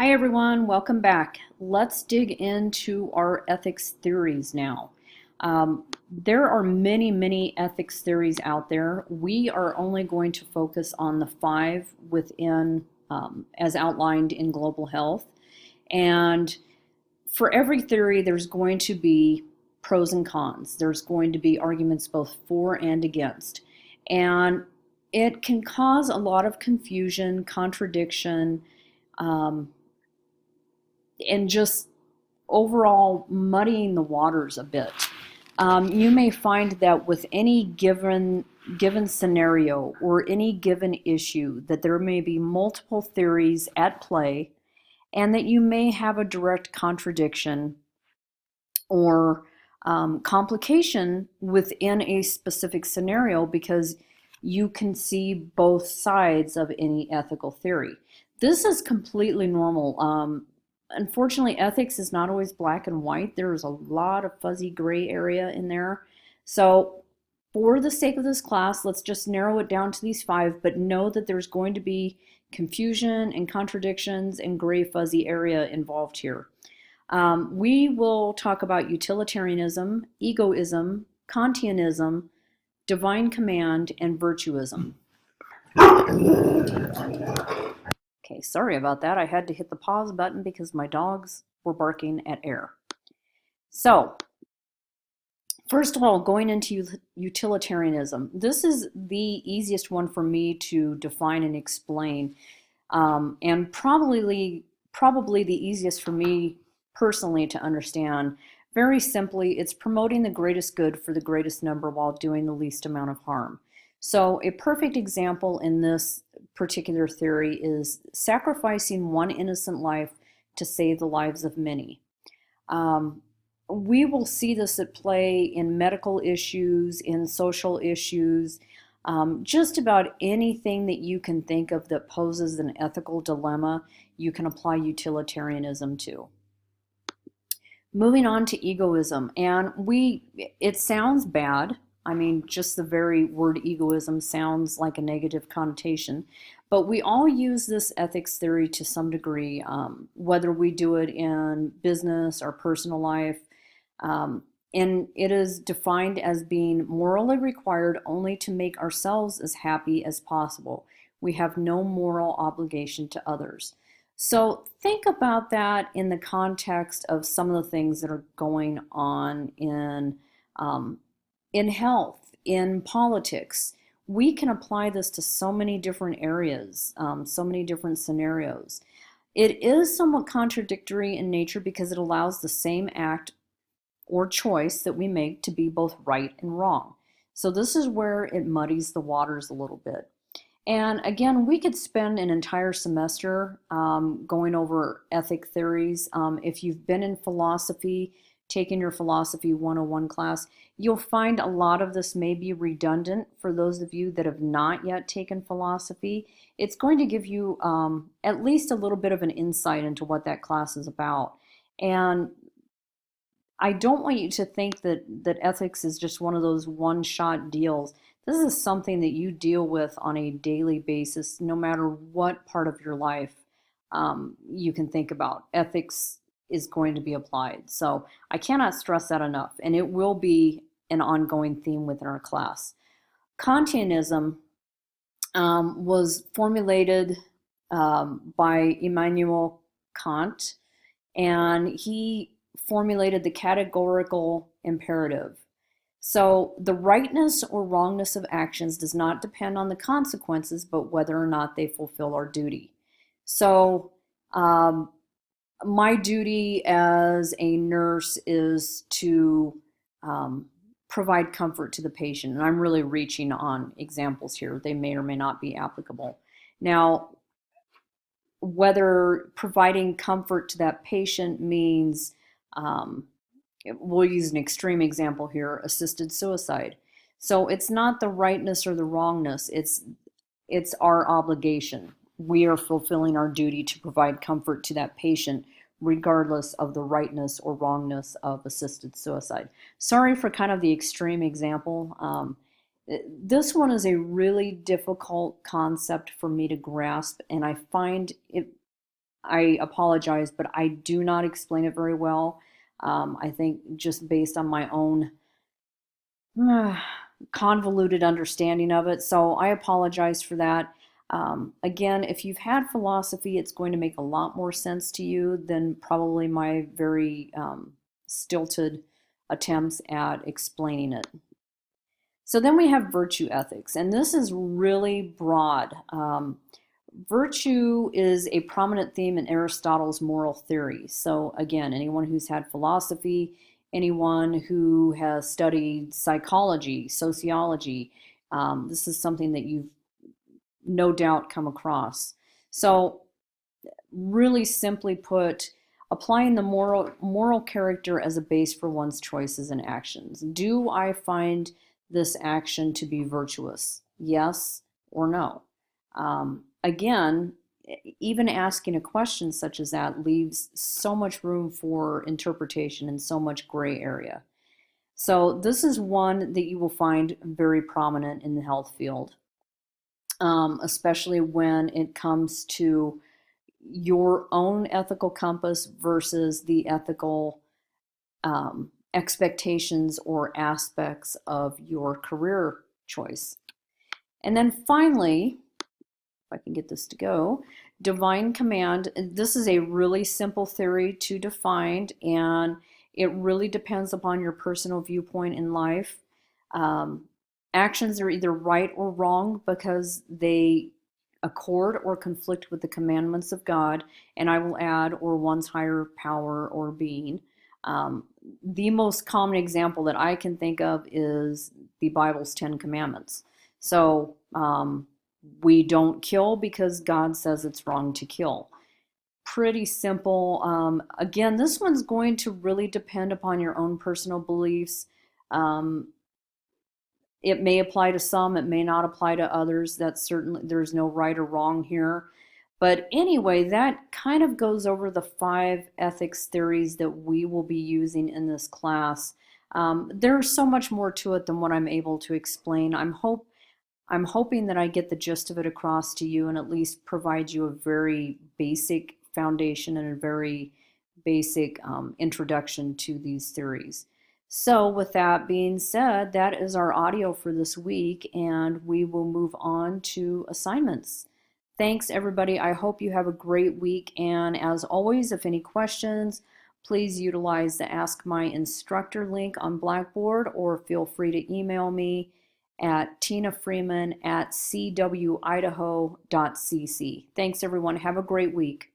Hi everyone, welcome back. Let's dig into our ethics theories now. There are many ethics theories out there. We are only going to focus on the five within, as outlined in Global Health. And for every theory, there's going to be pros and cons. There's going to be arguments both for and against. And it can cause a lot of confusion, contradiction, um, and just overall muddying the waters a bit. You may find that with any given scenario or any given issue that there may be multiple theories at play and that you may have a direct contradiction or complication within a specific scenario because you can see both sides of any ethical theory. This is completely normal. Unfortunately, ethics is not always black and white. There's a lot of fuzzy gray area in there. So for the sake of this class, let's just narrow it down to these five, but know that there's going to be confusion and contradictions and gray fuzzy area involved here. We will talk about utilitarianism, egoism, Kantianism, divine command, and virtuism. Okay, sorry about that. I had to hit the pause button because my dogs were barking at air. So, first of all, going into utilitarianism, this is the easiest one for me to define and explain, and probably the easiest for me personally to understand. Very simply, it's promoting the greatest good for the greatest number while doing the least amount of harm. So a perfect example in this particular theory is sacrificing one innocent life to save the lives of many. We will see this at play in medical issues, in social issues, just about anything that you can think of that poses an ethical dilemma, you can apply utilitarianism to. Moving on to egoism, and it sounds bad. I mean, just the very word egoism sounds like a negative connotation, but we all use this ethics theory to some degree, whether we do it in business or personal life. And it is defined as being morally required only to make ourselves as happy as possible. We have no moral obligation to others. So think about that in the context of some of the things that are going on in health, in politics. We can apply this to so many different areas, so many different scenarios. It is somewhat contradictory in nature because it allows the same act or choice that we make to be both right and wrong. So this is where it muddies the waters a little bit. And again, we could spend an entire semester going over ethic theories. If you've been in philosophy, taken your Philosophy 101 class, you'll find a lot of this may be redundant for those of you that have not yet taken philosophy. It's going to give you at least a little bit of an insight into what that class is about. And I don't want you to think that ethics is just one of those one-shot deals. This is something that you deal with on a daily basis, no matter what part of your life you can think about. Ethics is going to be applied. So I cannot stress that enough, and it will be an ongoing theme within our class. Kantianism was formulated by Immanuel Kant, and he formulated the categorical imperative. So the rightness or wrongness of actions does not depend on the consequences, but whether or not they fulfill our duty. So my duty as a nurse is to provide comfort to the patient. And I'm really reaching on examples here. They may or may not be applicable. Now, whether providing comfort to that patient means we'll use an extreme example here, assisted suicide. So it's not the rightness or the wrongness, it's our obligation. We are fulfilling our duty to provide comfort to that patient regardless of the rightness or wrongness of assisted suicide. Sorry for kind of the extreme example. This one is a really difficult concept for me to grasp, and I find it I apologize, but I do not explain it very well. I think just based on my own convoluted understanding of it. So I apologize for that. Again, if you've had philosophy, it's going to make a lot more sense to you than probably my very stilted attempts at explaining it. So then we have virtue ethics, and this is really broad. Virtue is a prominent theme in Aristotle's moral theory. So again, anyone who's had philosophy, anyone who has studied psychology, sociology, this is something that you've no doubt come across. So really simply put, applying the moral character as a base for one's choices and actions. Do I find this action to be virtuous? Yes or no? Again, even asking a question such as that leaves so much room for interpretation and so much gray area. So this is one that you will find very prominent in the health field, especially when it comes to your own ethical compass versus the ethical expectations or aspects of your career choice. And then finally, if I can get this to go, divine command. This is a really simple theory to define, and it really depends upon your personal viewpoint in life. Actions are either right or wrong because they accord or conflict with the commandments of God, and I will add, or one's higher power or being. The most common example that I can think of is the Bible's 10 Commandments. So we don't kill because God says it's wrong to kill. Pretty simple. Again, this one's going to really depend upon your own personal beliefs. It may apply to some, it may not apply to others. That's certainly, there's no right or wrong here. But anyway, that kind of goes over the 5 ethics theories that we will be using in this class. There's so much more to it than what I'm able to explain. I'm hoping that I get the gist of it across to you and at least provide you a very basic foundation and a very basic introduction to these theories. So with that being said, that is our audio for this week, and we will move on to assignments. Thanks, everybody. I hope you have a great week, and as always, if any questions, please utilize the Ask My Instructor link on Blackboard, or feel free to email me at tinafreeman@cwidaho.cc. Thanks, everyone. Have a great week.